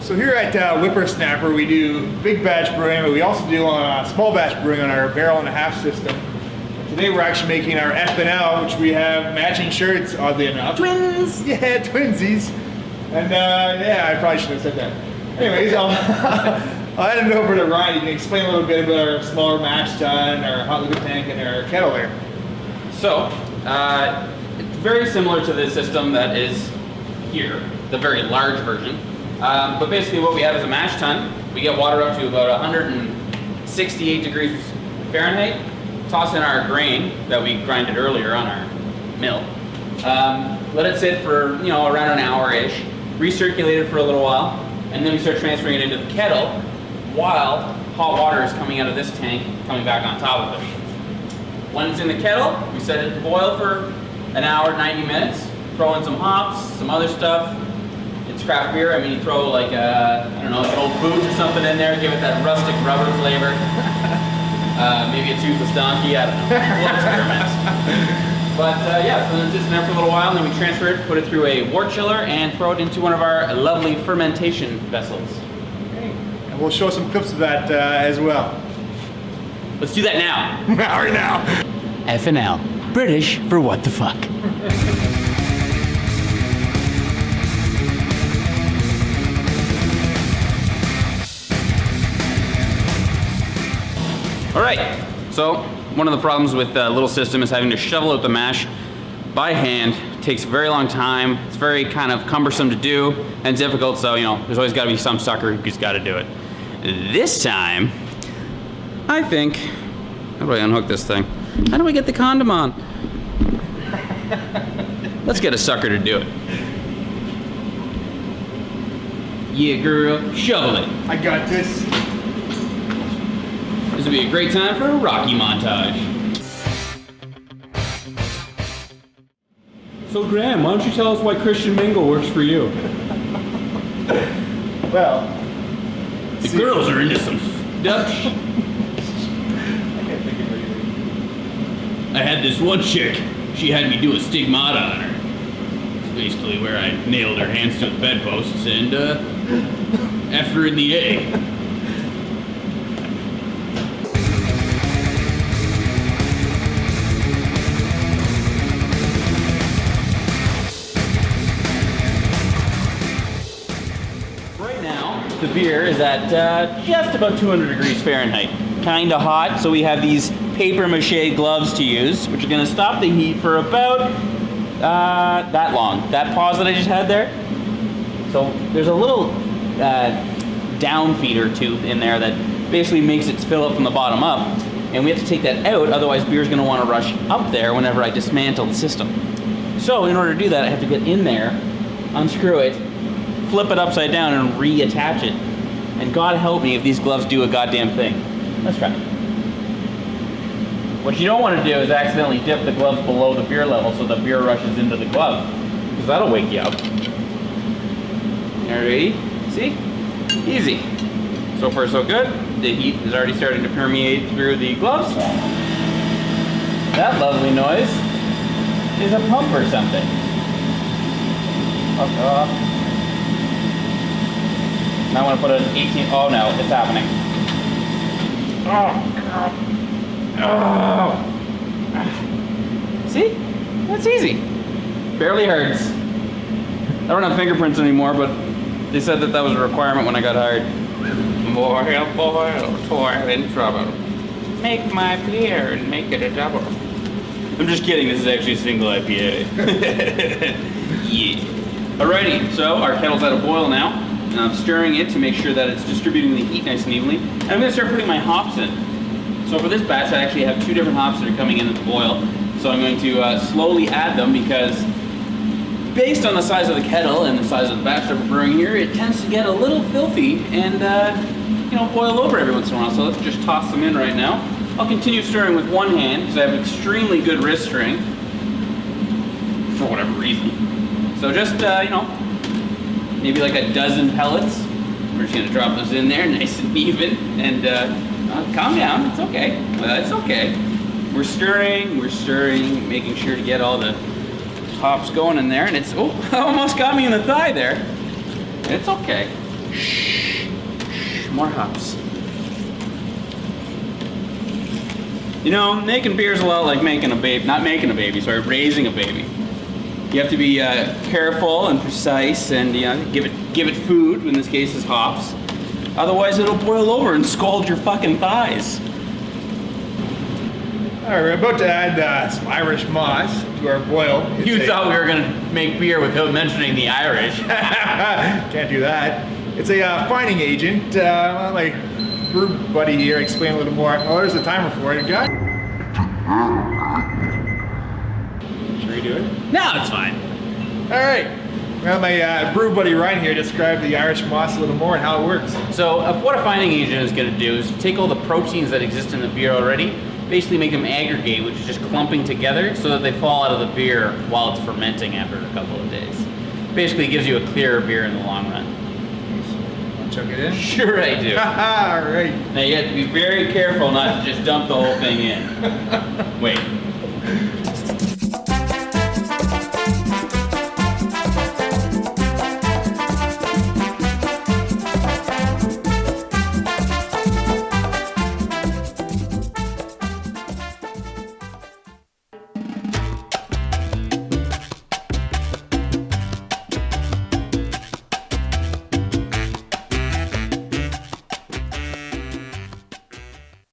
So here at Whippersnapper, we do big batch brewing, but we also do small batch brewing on our barrel and a half system. Today we're actually making our F&L, which we have matching shirts, oddly enough. Twins! Yeah, twinsies. And yeah, I probably shouldn't have said that. Anyways, I'll hand it over to Ryan. You can explain a little bit about our smaller mash tun, our hot liquid tank, and our kettle there. So, it's very similar to the system that is here, the very large version. But basically what we have is a mash tun. We get water up to about 168 degrees Fahrenheit. Toss in our grain that we grinded earlier on our mill. Let it sit for around an hour-ish. Recirculate it for a little while, and then we start transferring it into the kettle while hot water is coming out of this tank, coming back on top of it. When it's in the kettle, we set it to boil for an hour, 90 minutes. Throw in some hops, some other stuff. It's craft beer. I mean, you throw like I don't know, like an old booze or something in there, give it that rustic rubber flavor. Maybe a toothless donkey, I don't know. We'll experiment. But yeah, so then it sits in there for a little while, and then we transfer it, put it through a wort chiller, and throw it into one of our lovely fermentation vessels. Okay. And we'll show some clips of that as well. Let's do that now. Right now. F&L, British for what the fuck. All right, so one of the problems with the little system is having to shovel out the mash by hand. It takes a very long time. It's very kind of cumbersome to do and difficult, so there's always gotta be some sucker who's gotta do it. This time, I think, how do I unhook this thing? How do I get the condom on? Let's get a sucker to do it. Yeah, girl, shovel it. I got this. This would be a great time for a Rocky montage. So Graham, why don't you tell us why Christian Mingle works for you? Well, The girls are into some Dutch. I had this one chick, she had me do a stigmata on her. It's basically where I nailed her hands to the bedposts and F her in the A. Right now, the beer is at just about 200 degrees Fahrenheit. Kinda hot, so we have these paper mache gloves to use, which are gonna stop the heat for about that long. That pause that I just had there. So there's a little down feeder tube in there that basically makes it fill up from the bottom up, and we have to take that out, otherwise beer's gonna wanna rush up there whenever I dismantle the system. So in order to do that, I have to get in there, unscrew it, flip it upside down, and reattach it. And God help me if these gloves do a goddamn thing. Let's try. What you don't want to do is accidentally dip the gloves below the beer level so the beer rushes into the glove, because that'll wake you up. Alrighty, see? Easy. So far so good. The heat is already starting to permeate through the gloves. That lovely noise is a pump or something. Now I want to put an 18, oh no, it's happening. Oh, God. Oh. See? That's easy. Barely hurts. I don't have fingerprints anymore, but they said that was a requirement when I got hired. Boy, oh boy, oh toil in trouble. Make my beer and make it a double. I'm just kidding, this is actually a single IPA. Yeah. Alrighty, so our kettle's at a boil now. And I'm stirring it to make sure that it's distributing the heat nice and evenly. And I'm gonna start putting my hops in. So for this batch, I actually have 2 different hops that are coming in at the boil. So I'm going to slowly add them because based on the size of the kettle and the size of the batch that we're brewing here, it tends to get a little filthy and boil over every once in a while. So let's just toss them in right now. I'll continue stirring with one hand because I have extremely good wrist strength for whatever reason. So just, maybe like a dozen pellets. We're just gonna drop those in there nice and even and calm down, it's okay. It's okay. We're stirring, making sure to get all the hops going in there, and it's, oh, almost got me in the thigh there. It's okay. More hops. You know, making beer is a lot like making a baby. Not making a baby, sorry, raising a baby. You have to be careful and precise, and give it food. In this case, is hops. Otherwise, it'll boil over and scald your fucking thighs. All right, we're about to add some Irish moss to our boil. You thought we were gonna make beer without mentioning the Irish. Can't do that. It's a fining agent. My brew buddy here explain a little more. Oh, there's the timer for it, guy. Should we do it? No, it's fine. All right. Well, my brew buddy Ryan here described the Irish moss a little more and how it works. So what a fining agent is going to do is take all the proteins that exist in the beer already, basically make them aggregate, which is just clumping together so that they fall out of the beer while it's fermenting after a couple of days. Basically gives you a clearer beer in the long run. Want to chuck it in? Sure I do. All right. Now you have to be very careful not to just dump the whole thing in. Wait.